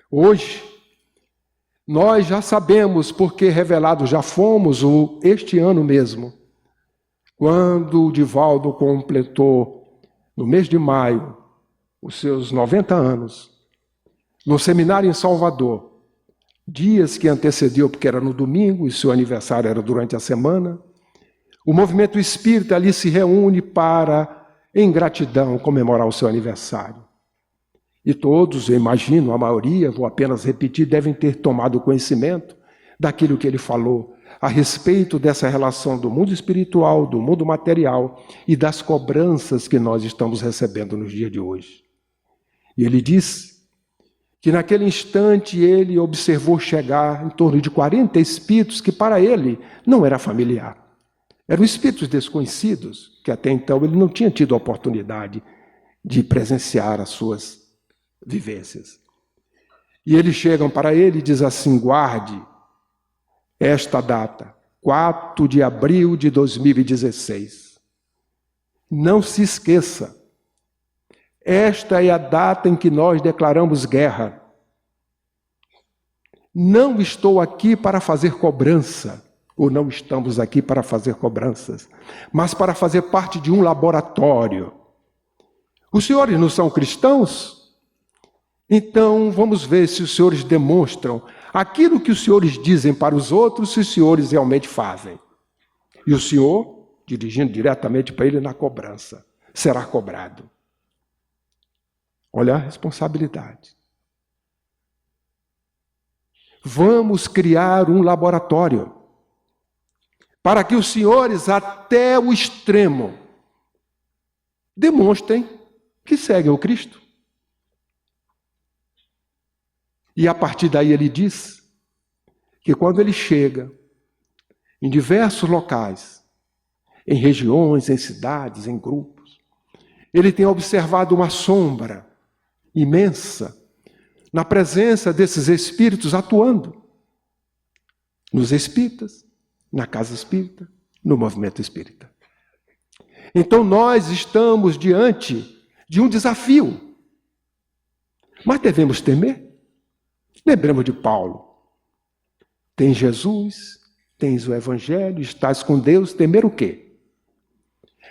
Hoje, nós já sabemos, porque revelados já fomos este ano mesmo, quando o Divaldo completou, no mês de maio, os seus 90 anos, no seminário em Salvador, dias que antecediam, porque era no domingo e seu aniversário era durante a semana, O movimento espírita ali se reúne para, em gratidão, comemorar o seu aniversário. E todos, eu imagino, a maioria, vou apenas repetir, devem ter tomado conhecimento daquilo que ele falou a respeito dessa relação do mundo espiritual, do mundo material e das cobranças que nós estamos recebendo nos dias de hoje. E ele diz que naquele instante ele observou chegar em torno de 40 espíritos que para ele não era familiar. Eram espíritos desconhecidos, que até então ele não tinha tido a oportunidade de presenciar as suas vivências. E eles chegam para ele e dizem assim: guarde esta data, 4 de abril de 2016. Não se esqueça, esta é a data em que nós declaramos guerra. Não estou aqui para fazer cobrança, ou não estamos aqui para fazer cobranças, mas para fazer parte de um laboratório. Os senhores não são cristãos? Então vamos ver se os senhores demonstram aquilo que os senhores dizem para os outros, se os senhores realmente fazem. E o senhor, dirigindo diretamente para ele na cobrança, será cobrado. Olha a responsabilidade. Vamos criar um laboratório para que os senhores, até o extremo, demonstrem que seguem o Cristo. E a partir daí ele diz que quando ele chega em diversos locais, em regiões, em cidades, em grupos, ele tem observado uma sombra imensa na presença desses espíritos atuando nos espíritas, na casa espírita, no movimento espírita. Então nós estamos diante de um desafio, mas devemos temer. Lembremos de Paulo. Tem Jesus, tens o Evangelho, estás com Deus, temer o quê?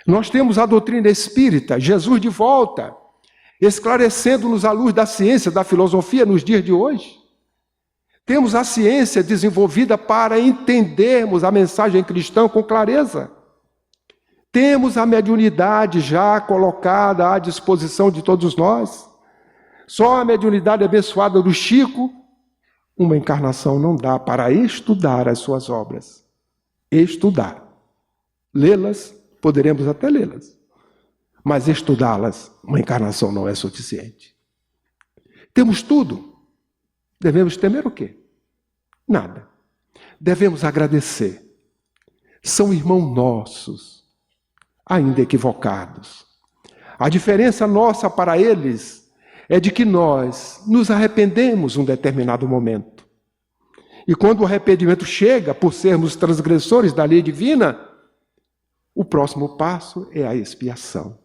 Nós temos a doutrina espírita, Jesus de volta, esclarecendo-nos à luz da ciência, da filosofia nos dias de hoje. Temos a ciência desenvolvida para entendermos a mensagem cristã com clareza. Temos a mediunidade já colocada à disposição de todos nós. Só a mediunidade abençoada do Chico, uma encarnação não dá para estudar as suas obras. Estudar. Lê-las, poderemos até lê-las. Mas estudá-las, uma encarnação não é suficiente. Temos tudo. Devemos temer o quê? Nada. Devemos agradecer. São irmãos nossos, ainda equivocados. A diferença nossa para eles é de que nós nos arrependemos em um determinado momento. E quando o arrependimento chega, por sermos transgressores da lei divina, o próximo passo é a expiação.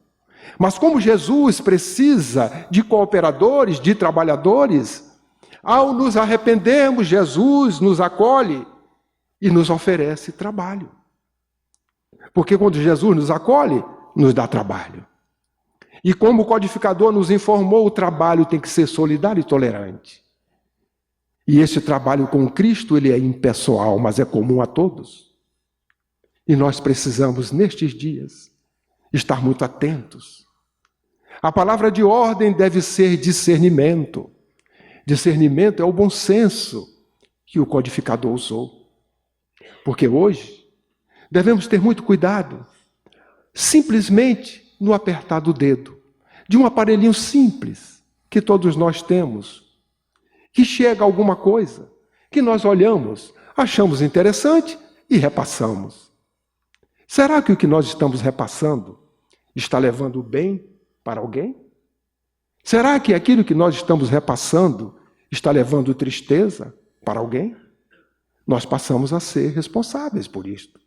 Mas como Jesus precisa de cooperadores, de trabalhadores, ao nos arrependermos, Jesus nos acolhe e nos oferece trabalho. Porque quando Jesus nos acolhe, nos dá trabalho. E como o codificador nos informou, o trabalho tem que ser solidário e tolerante. E esse trabalho com Cristo, ele é impessoal, mas é comum a todos. E nós precisamos, nestes dias, estar muito atentos. A palavra de ordem deve ser discernimento. Discernimento é o bom senso que o codificador usou. Porque hoje devemos ter muito cuidado, simplesmente no apertar do dedo, de um aparelhinho simples que todos nós temos, que chega alguma coisa, que nós olhamos, achamos interessante e repassamos. Será que o que nós estamos repassando está levando o bem para alguém? Será que aquilo que nós estamos repassando está levando tristeza para alguém? Nós passamos a ser responsáveis por isto.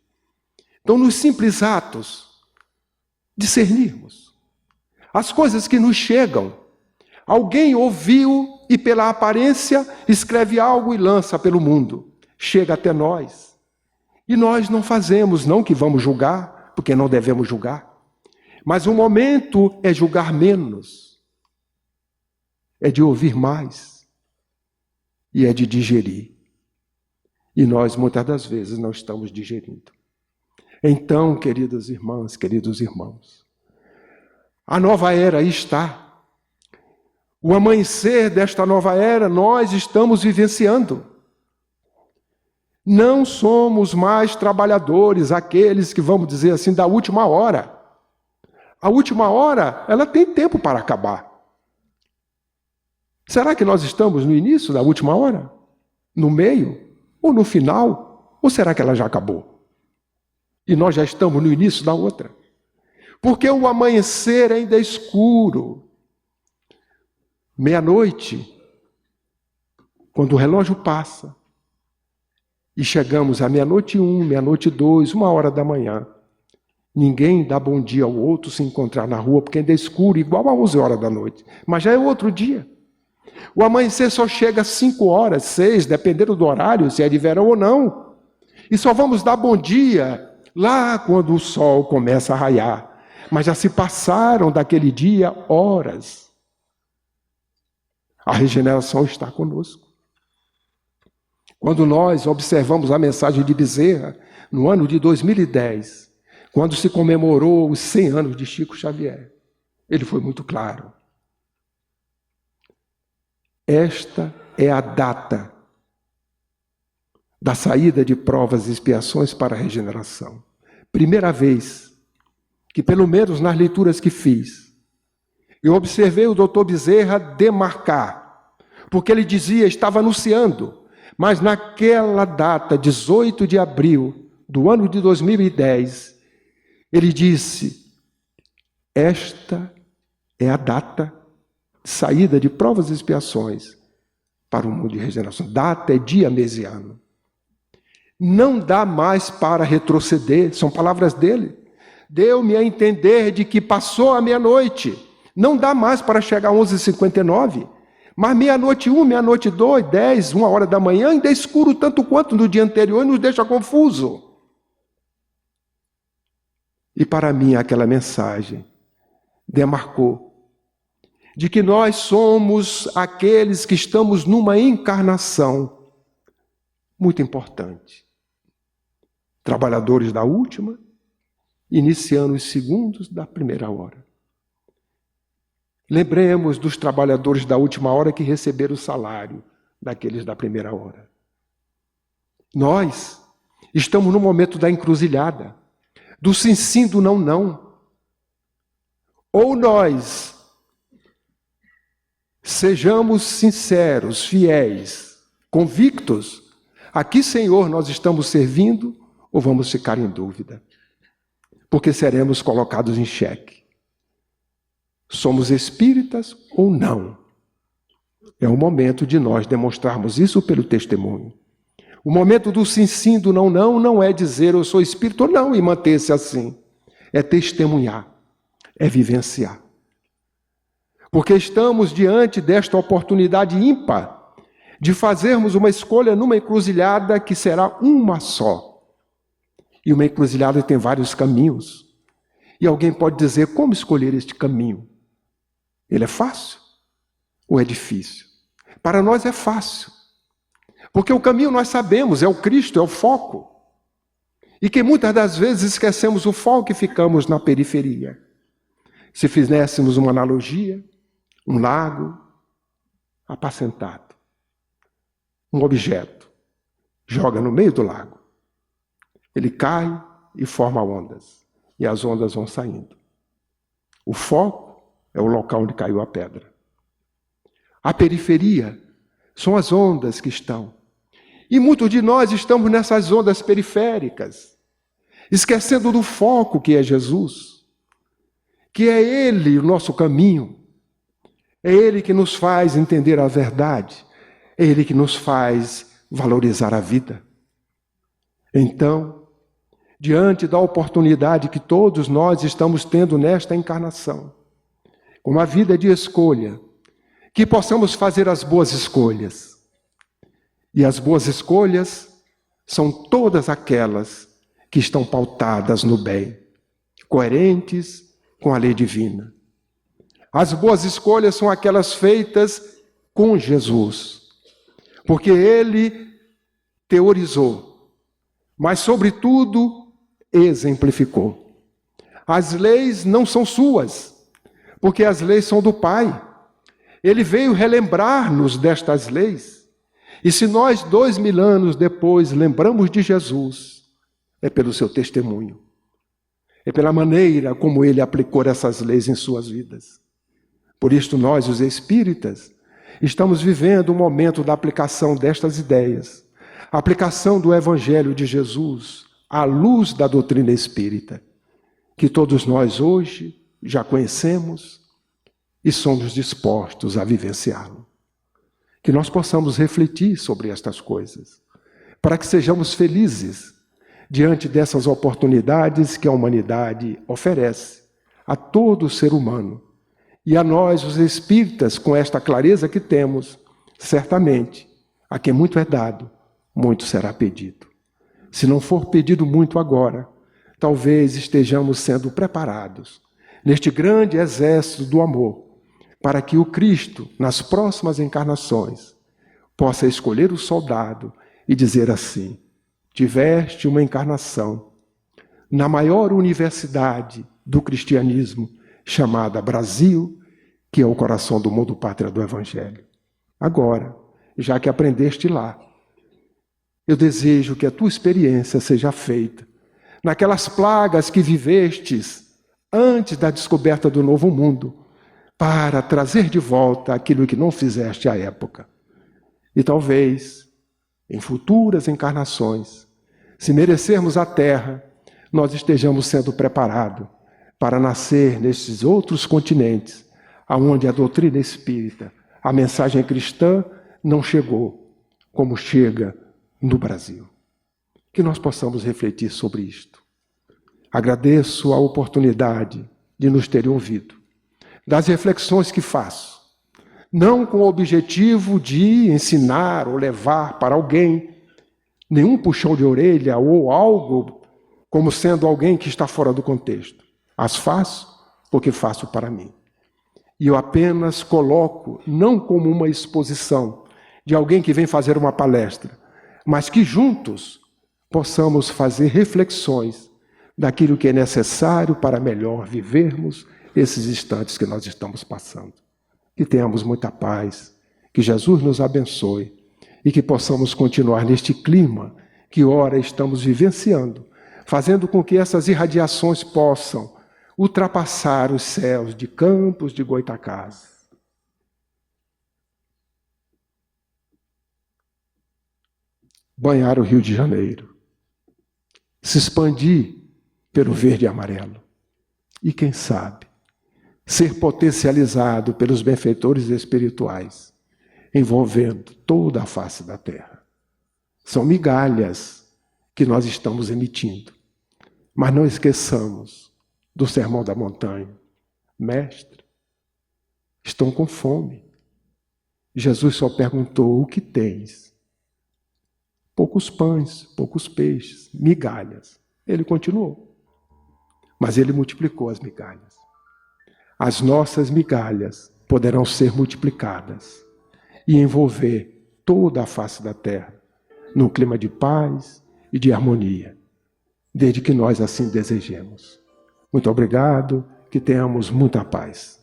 Então, nos simples atos, discernirmos as coisas que nos chegam. Alguém ouviu e pela aparência escreve algo e lança pelo mundo. Chega até nós. E nós não fazemos, não que vamos julgar, porque não devemos julgar. Mas o momento é julgar menos. É de ouvir mais. E é de digerir. E nós, muitas das vezes, não estamos digerindo. Então, queridas irmãs, queridos irmãos, a nova era aí está. O amanhecer desta nova era nós estamos vivenciando. Não somos mais trabalhadores, aqueles que, vamos dizer assim, da última hora. A última hora, ela tem tempo para acabar. Será que nós estamos no início da última hora? No meio? Ou no final? Ou será que ela já acabou? E nós já estamos no início da outra? Porque o amanhecer ainda é escuro. Meia-noite, quando o relógio passa, e chegamos à meia-noite 1, meia-noite 2, 1h da manhã, ninguém dá bom dia ao outro se encontrar na rua, porque ainda é escuro, igual a 11h da noite. Mas já é outro dia. O amanhecer só chega às 5h, 6, dependendo do horário, se é de verão ou não. E só vamos dar bom dia lá quando o sol começa a raiar. Mas já se passaram daquele dia horas. A regeneração está conosco. Quando nós observamos a mensagem de Bezerra, no ano de 2010, quando se comemorou os 100 anos de Chico Xavier, ele foi muito claro. Esta é a data da saída de provas e expiações para a regeneração. Primeira vez que, pelo menos nas leituras que fiz, eu observei o doutor Bezerra demarcar, porque ele dizia, estava anunciando, mas naquela data, 18 de abril do ano de 2010, ele disse, esta é a data de saída de provas e expiações para o mundo de regeneração. Data é dia, mês e ano. Não dá mais para retroceder, são palavras dele. Deu-me a entender de que passou a meia-noite. Não dá mais para chegar a 11h59. Mas meia-noite 1, meia-noite 2, 10, 1h da manhã, ainda é escuro tanto quanto no dia anterior e nos deixa confuso. E para mim aquela mensagem demarcou de que nós somos aqueles que estamos numa encarnação muito importante. Trabalhadores da última, iniciando os segundos da primeira hora. Lembremos dos trabalhadores da última hora que receberam o salário daqueles da primeira hora. Nós estamos no momento da encruzilhada, do sim, sim, do não, não. Ou nós sejamos sinceros, fiéis, convictos, a que Senhor nós estamos servindo, ou vamos ficar em dúvida, porque seremos colocados em xeque. Somos espíritas ou não? É o momento de nós demonstrarmos isso pelo testemunho. O momento do sim, sim, do não, não, não é dizer eu sou espírito ou não e manter-se assim. É testemunhar, é vivenciar. Porque estamos diante desta oportunidade ímpar de fazermos uma escolha numa encruzilhada que será uma só. E uma encruzilhada tem vários caminhos. E alguém pode dizer, como escolher este caminho? Ele é fácil ou é difícil? Para nós é fácil. Porque o caminho nós sabemos, é o Cristo, é o foco. E que muitas das vezes esquecemos o foco e ficamos na periferia. Se fizéssemos uma analogia, um lago apacentado, um objeto, joga no meio do lago. Ele cai e forma ondas. E as ondas vão saindo. O foco é o local onde caiu a pedra. A periferia são as ondas que estão. E muitos de nós estamos nessas ondas periféricas, esquecendo do foco que é Jesus, que é Ele o nosso caminho, é Ele que nos faz entender a verdade, é Ele que nos faz valorizar a vida. Então, diante da oportunidade que todos nós estamos tendo nesta encarnação, uma vida de escolha, que possamos fazer as boas escolhas. E as boas escolhas são todas aquelas que estão pautadas no bem, coerentes com a lei divina. As boas escolhas são aquelas feitas com Jesus, porque Ele teorizou, mas, sobretudo, exemplificou. As leis não são suas, porque as leis são do Pai. Ele veio relembrar-nos destas leis. E se nós 2000 anos depois lembramos de Jesus, é pelo seu testemunho. É pela maneira como ele aplicou essas leis em suas vidas. Por isto nós, os espíritas, estamos vivendo um momento da aplicação destas ideias. A aplicação do Evangelho de Jesus à luz da doutrina espírita, que todos nós hoje já conhecemos e somos dispostos a vivenciá-lo. Que nós possamos refletir sobre estas coisas, para que sejamos felizes diante dessas oportunidades que a humanidade oferece a todo ser humano. E a nós, os espíritas, com esta clareza que temos, certamente, a quem muito é dado, muito será pedido. Se não for pedido muito agora, talvez estejamos sendo preparados neste grande exército do amor, para que o Cristo, nas próximas encarnações, possa escolher o soldado e dizer assim: tiveste uma encarnação na maior universidade do cristianismo, chamada Brasil, que é o coração do mundo, pátria do Evangelho. Agora, já que aprendeste lá, eu desejo que a tua experiência seja feita naquelas plagas que vivestes antes da descoberta do novo mundo, para trazer de volta aquilo que não fizeste à época. E talvez, em futuras encarnações, se merecermos a terra, nós estejamos sendo preparados para nascer nesses outros continentes, aonde a doutrina espírita, a mensagem cristã, não chegou como chega no Brasil. Que nós possamos refletir sobre isto. Agradeço a oportunidade de nos terem ouvido, das reflexões que faço, não com o objetivo de ensinar ou levar para alguém nenhum puxão de orelha ou algo como sendo alguém que está fora do contexto. As faço porque faço para mim. E eu apenas coloco, não como uma exposição de alguém que vem fazer uma palestra, mas que juntos possamos fazer reflexões daquilo que é necessário para melhor vivermos esses instantes que nós estamos passando. Que tenhamos muita paz, que Jesus nos abençoe e que possamos continuar neste clima que ora estamos vivenciando, fazendo com que essas irradiações possam ultrapassar os céus de Campos de Goytacazes. Banhar o Rio de Janeiro, se expandir pelo verde e amarelo e, quem sabe, ser potencializado pelos benfeitores espirituais, envolvendo toda a face da terra. São migalhas que nós estamos emitindo, mas não esqueçamos do Sermão da Montanha. Mestre, estão com fome. Jesus só perguntou: o que tens? Poucos pães, poucos peixes, migalhas. Ele continuou, mas ele multiplicou as migalhas. As nossas migalhas poderão ser multiplicadas e envolver toda a face da terra num clima de paz e de harmonia, desde que nós assim desejemos. Muito obrigado, que tenhamos muita paz.